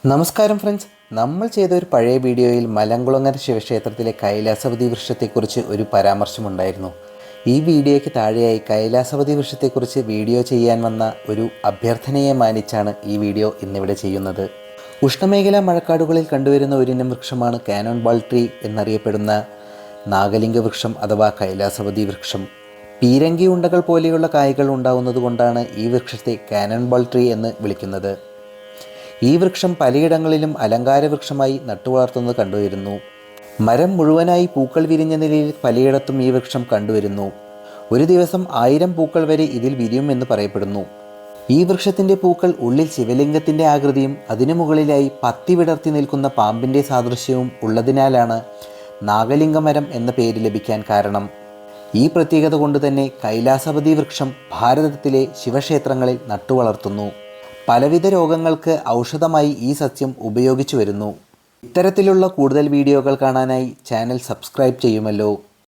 നമസ്കാരം ഫ്രണ്ട്സ്, നമ്മൾ ചെയ്ത ഒരു പഴയ വീഡിയോയിൽ മലങ്കുളങ്ങര ശിവക്ഷേത്രത്തിലെ കൈലാസവതി വൃക്ഷത്തെക്കുറിച്ച് ഒരു പരാമർശമുണ്ടായിരുന്നു. ഈ വീഡിയോയ്ക്ക് താഴെയായി കൈലാസവതി വൃക്ഷത്തെക്കുറിച്ച് വീഡിയോ ചെയ്യാൻ വന്ന ഒരു അഭ്യർത്ഥനയെ മാനിച്ചാണ് ഈ വീഡിയോ ഇന്നിവിടെ ചെയ്യുന്നത്. ഉഷ്ണമേഖലാ മഴക്കാടുകളിൽ കണ്ടുവരുന്ന ഒരിനം വൃക്ഷമാണ് കാനോൺ ബാൾ ട്രീ എന്നറിയപ്പെടുന്ന നാഗലിംഗ വൃക്ഷം അഥവാ കൈലാസവതി വൃക്ഷം. പീരങ്കി ഉണ്ടകൾ പോലെയുള്ള കായ്കൾ ഉണ്ടാവുന്നത് കൊണ്ടാണ് ഈ വൃക്ഷത്തെ കാനോൺ ബാൾ ട്രീ എന്ന് വിളിക്കുന്നത്. ഈ വൃക്ഷം പലയിടങ്ങളിലും അലങ്കാര വൃക്ഷമായി നട്ടുവളർത്തുന്നത് കണ്ടുവരുന്നു. മരം മുഴുവനായി പൂക്കൾ വിരിഞ്ഞ നിലയിൽ പലയിടത്തും ഈ വൃക്ഷം കണ്ടുവരുന്നു. ഒരു ദിവസം 1000 പൂക്കൾ വരെ ഇതിൽ വിരിയുമെന്ന് പറയപ്പെടുന്നു. ഈ വൃക്ഷത്തിൻ്റെ പൂക്കൾ ഉള്ളിൽ ശിവലിംഗത്തിൻ്റെ ആകൃതിയും അതിനു മുകളിലായി പത്തി വിടർത്തി നിൽക്കുന്ന പാമ്പിൻ്റെ സാദൃശ്യവും ഉള്ളതിനാലാണ് നാഗലിംഗമരം എന്ന പേര് ലഭിക്കാൻ കാരണം. ഈ പ്രത്യേകത കൊണ്ട് തന്നെ കൈലാസവതി വൃക്ഷം ഭാരതത്തിലെ ശിവക്ഷേത്രങ്ങളിൽ നട്ടുവളർത്തുന്നു. പലവിധ രോഗങ്ങൾക്ക് ഔഷധമായി ഈ സസ്യം ഉപയോഗിച്ചു വരുന്നു. ഇത്തരത്തിലുള്ള കൂടുതൽ വീഡിയോകൾ കാണാനായി ചാനൽ സബ്സ്ക്രൈബ് ചെയ്യുമല്ലോ.